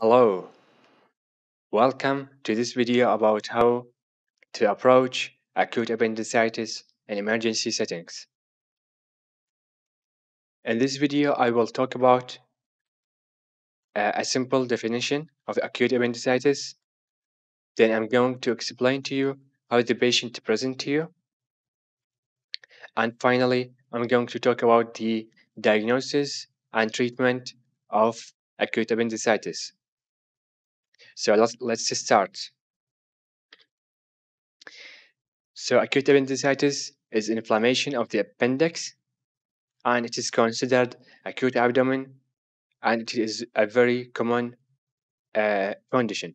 Hello, welcome to this video about how to approach acute appendicitis in emergency settings. In this video, I will talk about a simple definition of acute appendicitis. Then I'm going to explain to you how the patient presents to you. And finally, I'm going to talk about the diagnosis and treatment of acute appendicitis. So let's start. So acute appendicitis is inflammation of the appendix, and it is considered acute abdomen, and it is a very common condition.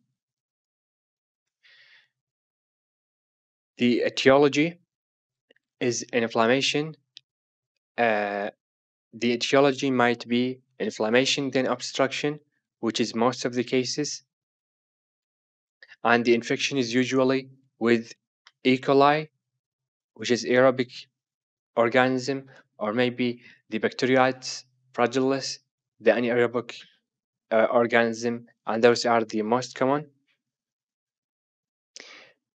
The etiology is inflammation. Uh, the etiology might be inflammation, then obstruction, which is most of the cases, and the infection is usually with E. coli, which is aerobic organism, or maybe the Bacteroides fragilis, the anaerobic organism, and those are the most common.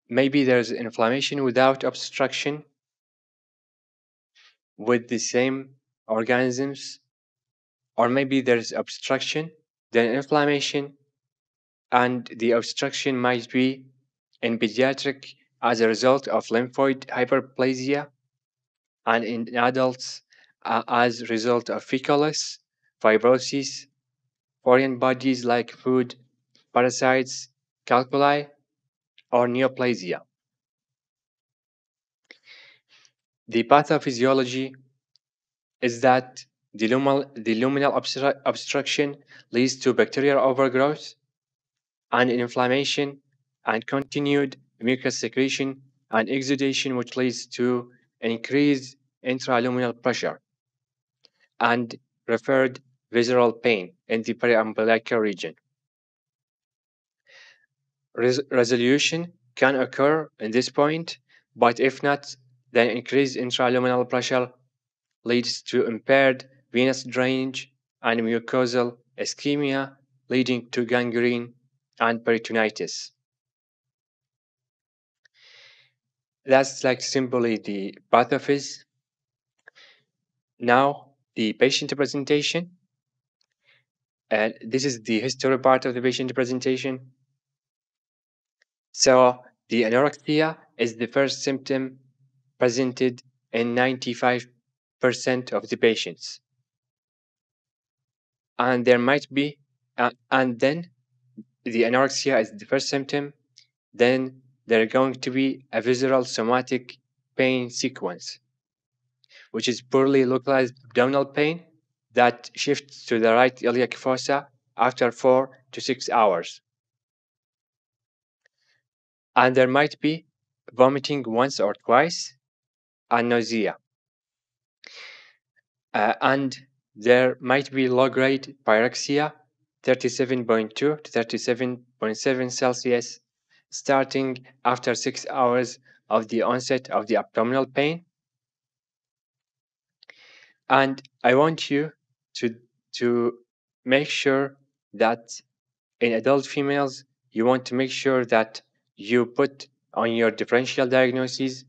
Maybe there's inflammation without obstruction with the same organisms, or maybe there's obstruction, then inflammation, and the obstruction might be in pediatric as a result of lymphoid hyperplasia, and in adults as a result of fecalis, fibrosis, foreign bodies like food, parasites, calculi, or neoplasia. The pathophysiology is that the luminal obstruction leads to bacterial overgrowth and inflammation and continued mucus secretion and exudation, which leads to increased intraluminal pressure and referred visceral pain in the periumbilical region. Resolution can occur in this point, but if not, then increased intraluminal pressure leads to impaired venous drainage and mucosal ischemia, leading to gangrene and peritonitis. That's like simply the pathophys. Now, the patient presentation. This is the history part of the patient presentation. So, the anorexia is the first symptom presented in 95% of the patients. And there might be, and then the anorexia is the first symptom, then there are going to be a visceral somatic pain sequence, which is poorly localized abdominal pain that shifts to the right iliac fossa after 4 to 6 hours. And there might be vomiting once or twice and nausea. And there might be low-grade pyrexia, 37.2 to 37.7 Celsius, starting after 6 hours of the onset of the abdominal pain. And I want you to make sure that in adult females, you want to make sure that you put on your differential diagnoses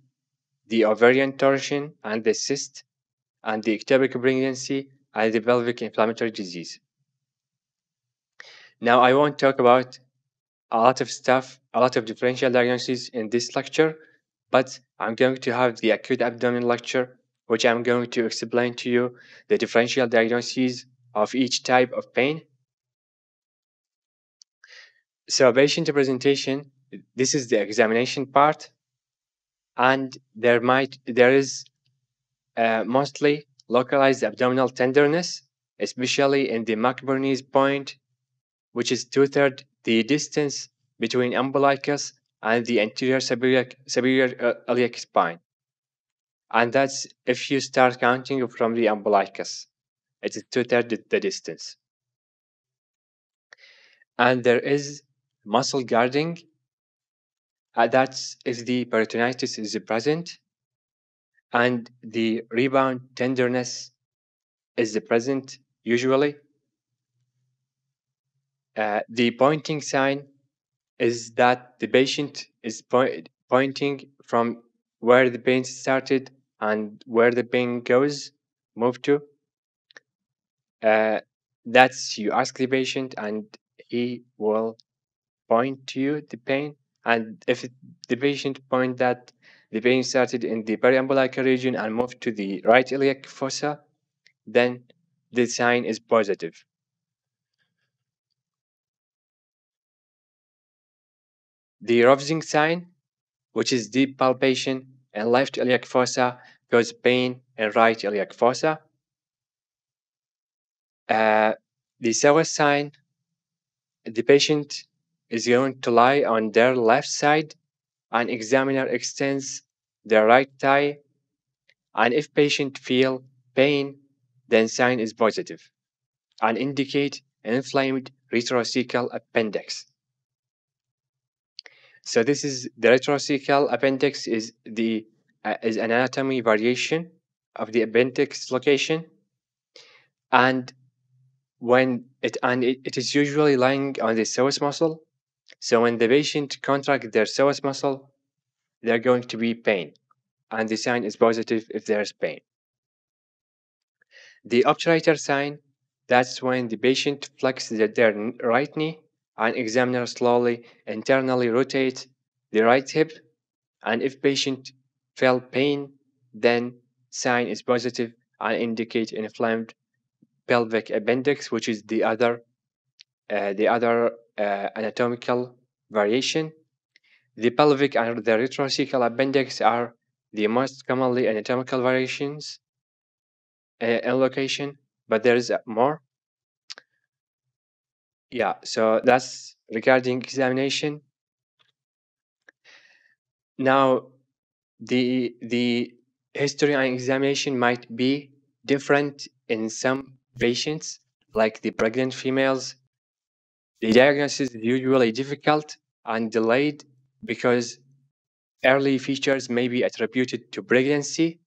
the ovarian torsion and the cyst and the ectopic pregnancy and the pelvic inflammatory disease. Now, I won't talk about a lot of stuff, a lot of differential diagnoses in this lecture, but I'm going to have the acute abdomen lecture, which I'm going to explain to you the differential diagnoses of each type of pain. So patient presentation, this is the examination part, and there is mostly localized abdominal tenderness, especially in the McBurney's point, which is 2/3 the distance between umbilicus and the anterior superior iliac spine. And that's if you start counting from the umbilicus, it is 2/3 the distance. And there is muscle guarding, that's if the peritonitis is present, and the rebound tenderness is present usually. The pointing sign is that the patient is pointing from where the pain started and where the pain goes, move to. Uh, that's you ask the patient and he will point to you the pain. And if the patient point that the pain started in the periumbilical region and moved to the right iliac fossa, then the sign is positive. The Rovsing sign, which is deep palpation in left iliac fossa, cause pain in right iliac fossa. Uh, the Sawa sign, the patient is going to lie on their left side and examiner extends their right thigh, and if patient feel pain, then sign is positive and indicate an inflamed retrocecal appendix. So this is the retrocecal appendix is an anatomy variation of the appendix location, and it is usually lying on the psoas muscle. So when the patient contract their psoas muscle, they're going to be pain, and the sign is positive if there's pain. The obturator sign, that's when the patient flexes their right knee and examiner slowly internally rotate the right hip, and if patient feel pain, then sign is positive and indicate inflamed pelvic appendix, which is the other anatomical variation. The pelvic and the retrocecal appendix are the most commonly anatomical variations in location, but there is more. Yeah, so that's regarding examination. Now, the history and examination might be different in some patients, like the pregnant females. The diagnosis is usually difficult and delayed because early features may be attributed to pregnancy,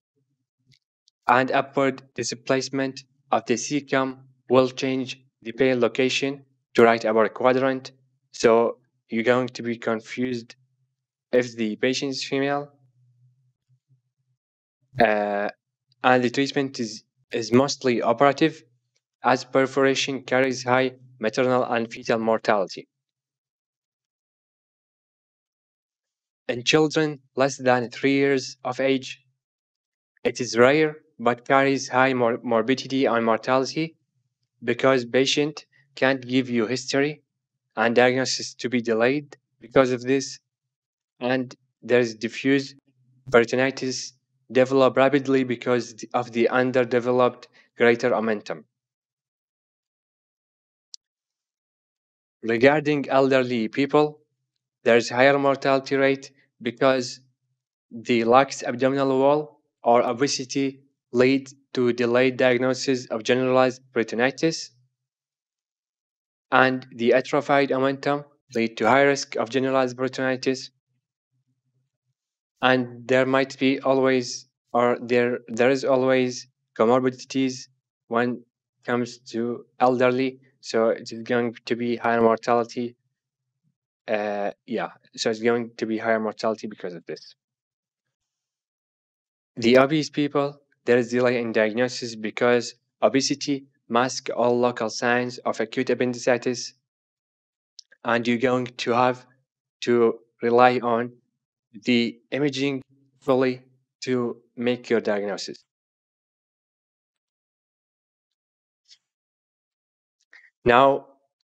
and upward displacement of the cecum will change the pain location to right upper quadrant. So you're going to be confused if the patient is female. Uh, and the treatment is mostly operative as perforation carries high maternal and fetal mortality. In children less than 3 years of age, it is rare but carries high morbidity and mortality because patient can't give you history and diagnosis to be delayed because of this, and there's diffuse peritonitis develop rapidly because of the underdeveloped greater omentum. Regarding elderly people, there's higher mortality rate because the lax abdominal wall or obesity lead to delayed diagnosis of generalized peritonitis, and the atrophied omentum lead to high risk of generalized peritonitis. And there might be always, or there is always comorbidities when it comes to elderly, so it is going to be higher mortality. Yeah, so it's going to be higher mortality because of this. The obese people, there is delay in diagnosis because obesity masks all local signs of acute appendicitis, and you're going to have to rely on the imaging fully to make your diagnosis. Now,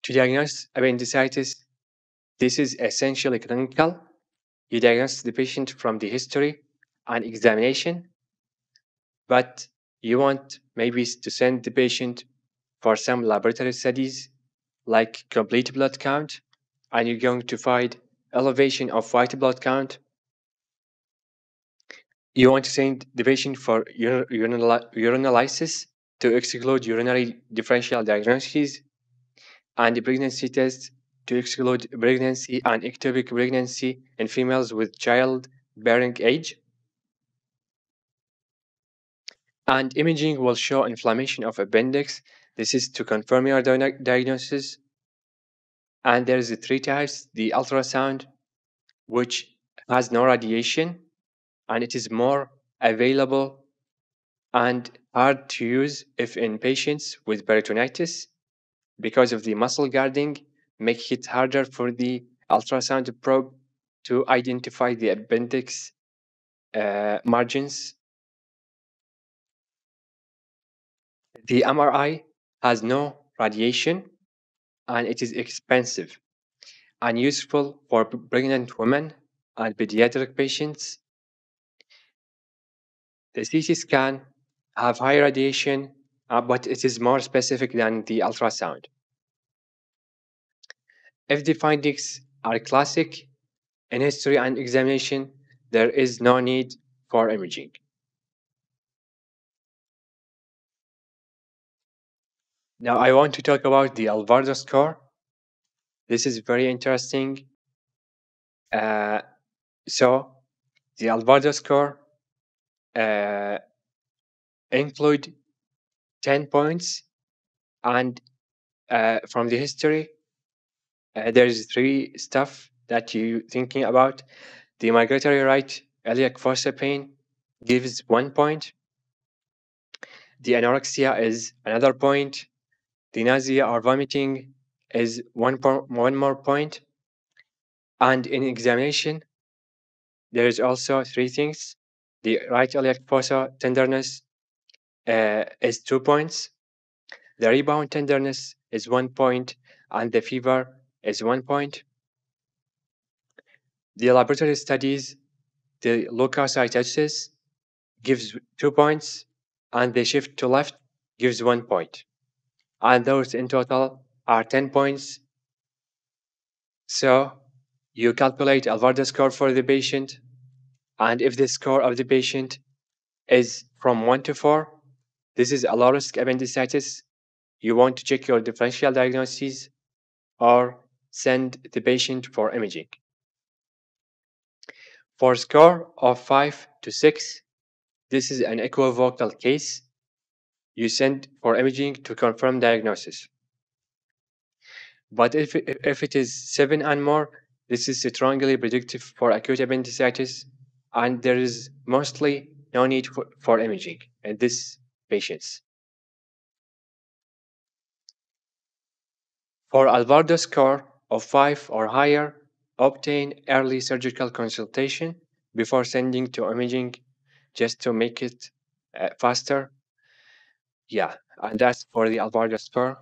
to diagnose appendicitis, this is essentially clinical. You diagnose the patient from the history and examination, but you want maybe to send the patient for some laboratory studies like complete blood count, and you're going to find elevation of white blood count. You want to send the patient for urinalysis to exclude urinary differential diagnoses, and the pregnancy test to exclude pregnancy and ectopic pregnancy in females with childbearing age. And imaging will show inflammation of appendix. This is to confirm your diagnosis. And there's three types: the ultrasound, which has no radiation, and it is more available and hard to use if in patients with peritonitis because of the muscle guarding, make it harder for the ultrasound probe to identify the appendix margins. The MRI has no radiation and it is expensive and useful for pregnant women and pediatric patients. The CT scan have high radiation, but it is more specific than the ultrasound. If the findings are classic in history and examination, there is no need for imaging. Now I want to talk about the Alvardo score. This is very interesting. Uh, so the Alvardo score uh, include 10 points, and from the history, there's three stuff that you thinking about. The migratory right iliac fossa pain gives 1 point. The anorexia is another point. The nausea or vomiting is one more point. And in examination, there is also three things. The right iliac fossa tenderness is 2 points. The rebound tenderness is 1 point, and the fever is 1 point. The laboratory studies, the leukocytosis gives 2 points, and the shift to left gives 1 point. And those in total are 10 points. So you calculate Alvardo score for the patient, and if the score of the patient is from 1 to 4, this is a low risk appendicitis. You want to check your differential diagnosis or send the patient for imaging. For score of 5 to 6, this is an equivocal case. You send for imaging to confirm diagnosis. But if it is 7 and more, this is strongly predictive for acute appendicitis, and there is mostly no need for imaging in these patients. For Alvardo score of 5 or higher, obtain early surgical consultation before sending to imaging just to make it faster. Yeah, and that's for the Alvardo score.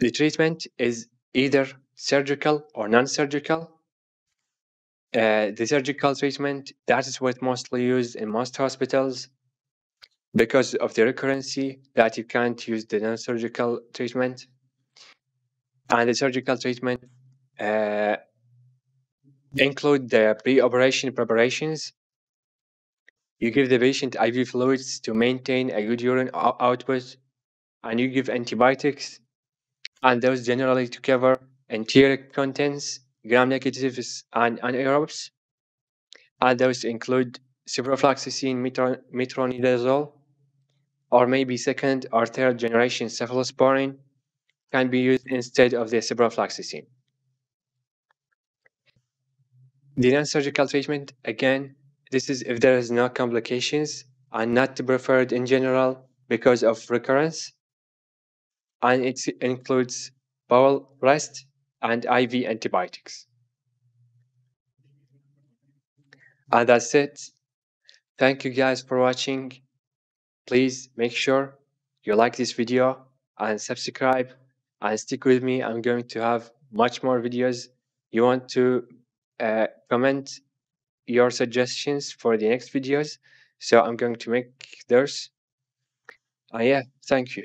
The treatment is either surgical or non-surgical. The surgical treatment, that is what mostly used in most hospitals because of the recurrency that you can't use the non-surgical treatment. And the surgical treatment include the pre-operation preparations. You give the patient IV fluids to maintain a good urine output, and you give antibiotics, and those generally to cover enteric contents, gram-negatives, and anaerobes. And those include ciprofloxacin, metronidazole, or maybe second or third generation cephalosporin can be used instead of the ciprofloxacin. The non-surgical treatment, again, this is if there is no complications and not preferred in general because of recurrence, and it includes bowel rest and IV antibiotics. And that's it. Thank you guys for watching. Please make sure you like this video and subscribe and stick with me. I'm going to have much more videos. You want to comment your suggestions for the next videos, so I'm going to make those. Yeah, thank you.